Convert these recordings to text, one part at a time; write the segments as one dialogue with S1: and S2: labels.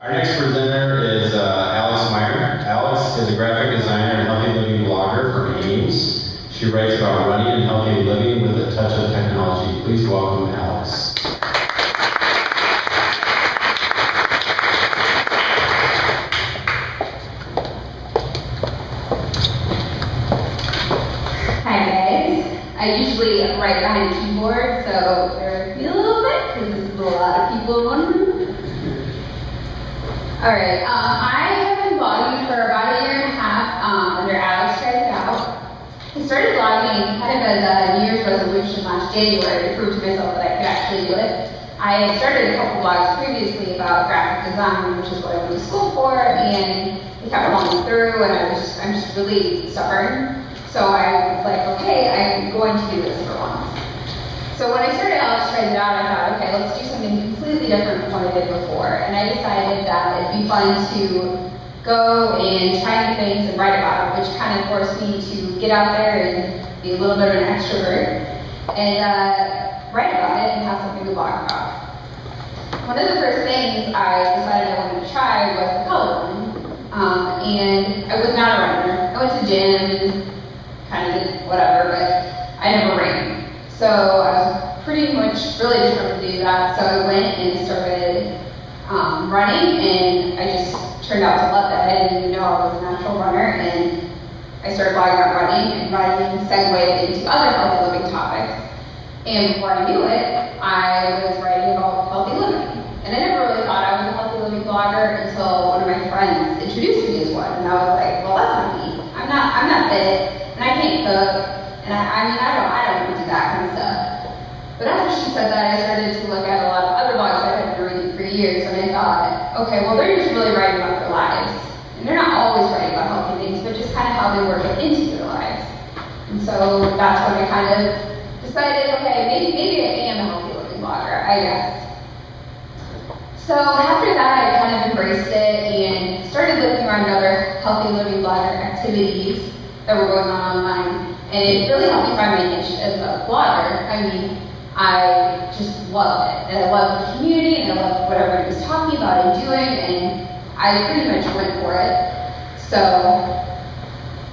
S1: Our next presenter is Meyer. Alex is a graphic designer and healthy living blogger from Ames. She writes about running and healthy living with a touch of technology. Please welcome Alex.
S2: Hi guys. I usually write behind the keyboard, so bear with me a little bit because this is a lot of people in one room. Alright, I have been blogging for about a year and a half under Alex Tries It Out. I started blogging kind of as a New Year's resolution last January to prove to myself that I could actually do it. I had started a couple blogs previously about graphic design, which is what I went to school for, and it kept rolling through, and I'm just really stubborn. So I was like, okay, I'm going to do this for once. So when I started Alex Tries It Out, I thought, okay, let's do something completely different from what I did before. And I decided that it'd be fun to go and try new things and write about it, which kind of forced me to get out there and be a little bit of an extrovert and write about it and have something to blog about. One of the first things I decided I wanted to try was the color one. And I was not a runner. I went to gym, kind of did whatever, but I never ran. So I was pretty much really determined to do that. So I went and started running, and I just turned out to love it. I didn't even know I was a natural runner, and I started blogging about running, and running segued into other healthy living topics. And before I knew it, I was writing about healthy living. And I never really thought I was a healthy living blogger until one of my friends introduced me as one. And I was like, well, that's not me. I'm not fit, and I can't cook. And I don't do that kind of stuff. But after she said that, I started to look at a lot of other blogs I had been reading for years, and I thought, okay, well, they're just really writing about their lives. And they're not always writing about healthy things, but just kind of how they work it into their lives. And so that's when I kind of decided, okay, maybe I am a healthy living blogger, I guess. So after that, I kind of embraced it and started looking around other healthy living blogger activities that were going on online. And it really helped me find my niche as a blogger. I mean, I just loved it. And I loved the community, and I loved what everybody was talking about and doing, and I pretty much went for it. So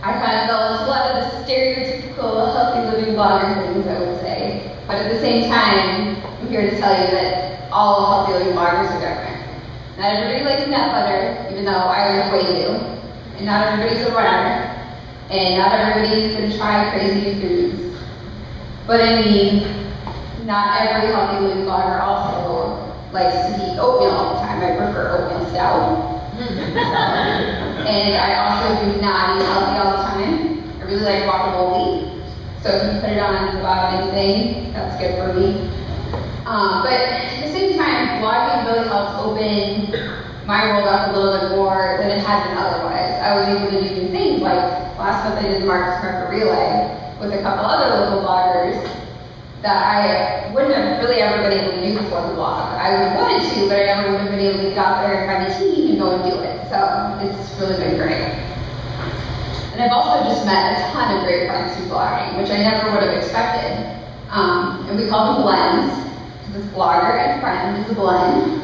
S2: I kind of fell into a lot of the stereotypical healthy living blogger things, I would say. But at the same time, I'm here to tell you that all healthy living bloggers are different. Not everybody likes nut butter, even though I way do. And not everybody's a runner. And not everybody's going to try crazy new foods. But I mean, not every healthy living blogger also likes to eat oatmeal all the time. I prefer oatmeal stout. And I also do not eat healthy all the time. I really like guacamole. So if you put it on about anything, that's good for me. But at the same time, blogging really helps open my world up a little bit more than it had been otherwise. I was able to do new things, like last month I did the Marcus Market Relay with a couple other local bloggers that I wouldn't have really ever been able to do before the blog. I would have wanted to, but I never would have been able to get out there and find a team and go and do it. So it's really been great. And I've also just met a ton of great friends through blogging, which I never would have expected. And we call them blends, because it's blogger and friend is a blend.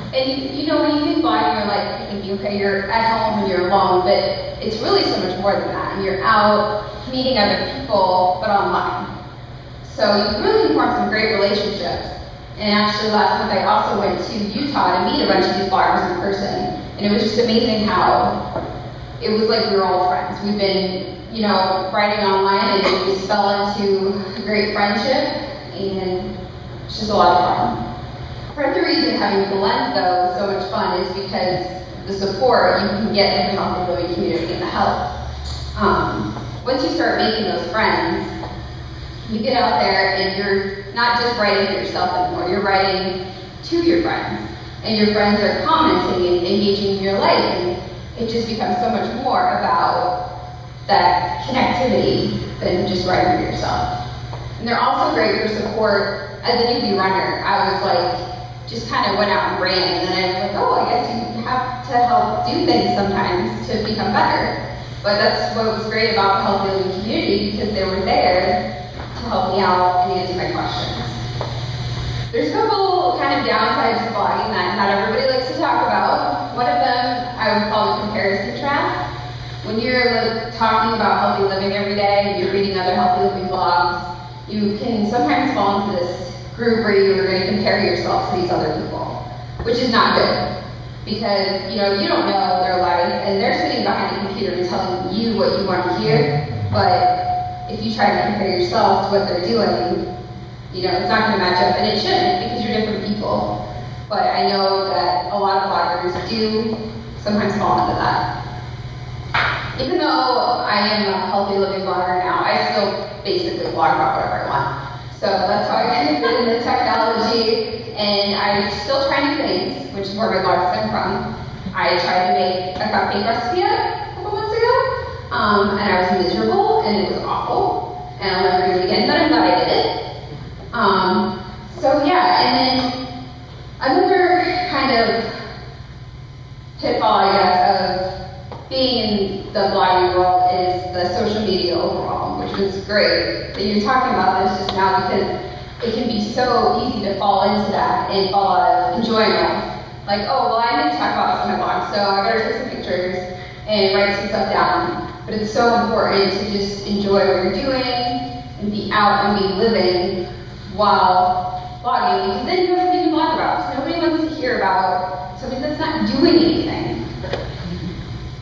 S2: And you know, when you think blogging, you're like thinking, okay, you're at home and you're alone, but it's really so much more than that. And you're out meeting other people, but online. So you really form some great relationships. And actually last month I also went to Utah to meet a bunch of these bloggers in person. And it was just amazing how it was like we were all friends. We've been, you know, writing online, and we just fell into a great friendship, and it's just a lot of fun. Part of the reason having Blend, though, is so much fun is because the support you can get in the healthy living community and the help. Once you start making those friends, you get out there and you're not just writing for yourself anymore, you're writing to your friends. And your friends are commenting and engaging in your life, and it just becomes so much more about that connectivity than just writing for yourself. And they're also great for support. As a newbie runner, I was like, just kind of went out and ran, and then I was like, oh, I guess you have to help do things sometimes to become better. But that's what was great about the healthy living community, because they were there to help me out and answer my questions. There's a couple kind of downsides to blogging that not everybody likes to talk about. One of them I would call the comparison trap. When you're talking about healthy living every day, and you're reading other healthy living blogs, you can sometimes fall into this groove where you're going to compare yourself to these other people, which is not good. Because, you don't know their life, and they're sitting behind a computer and telling you what you want to hear, but if you try to compare yourself to what they're doing, it's not going to match up, and it shouldn't, because you're different people. But I know that a lot of bloggers do sometimes fall into that. Even though I am a healthy living blogger now, I still basically blog about whatever I want. So that's how I kind of fit into technology, and I still try new things, which is where my blog stem from. I tried to make a cupcake recipe a couple months ago, and I was miserable, and it was awful, and I'll never do it again, but I'm glad I did it. So yeah, and then another kind of pitfall, I guess, of being in the blogging world is the social media overall, which was great that you're talking about this just now, because it can be so easy to fall into that and fall out of enjoying life. Like, oh, well, I need to talk about this on my blog, so I better take some pictures and write some stuff down. But it's so important to just enjoy what you're doing and be out and be living while blogging, because then you have something to blog about. So nobody wants to hear about something that's not doing anything.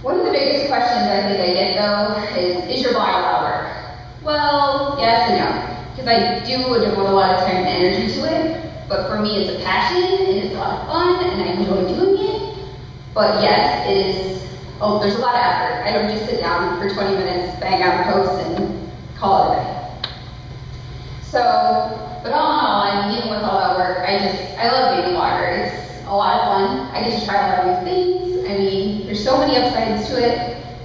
S2: One of the biggest questions I think I get, though, is your blog allowed work? Well, yes and no. Because I do devote a lot of time and energy to it, but for me it's a passion, and it's a lot of fun, and I enjoy doing it. But yes, it is, there's a lot of effort. I don't just sit down for 20 minutes, bang out a post, and call it a day. So, but all in all, I mean, even with all that work, I love being a blogger. It's a lot of fun. I get to try a lot of new things. I mean, there's so many upsides to it,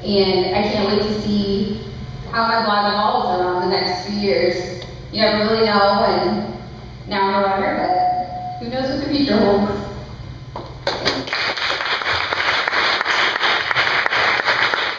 S2: and I can't wait to see how my blog evolves around the next few years. You never really know, and now I'm a runner, but who knows what the future holds.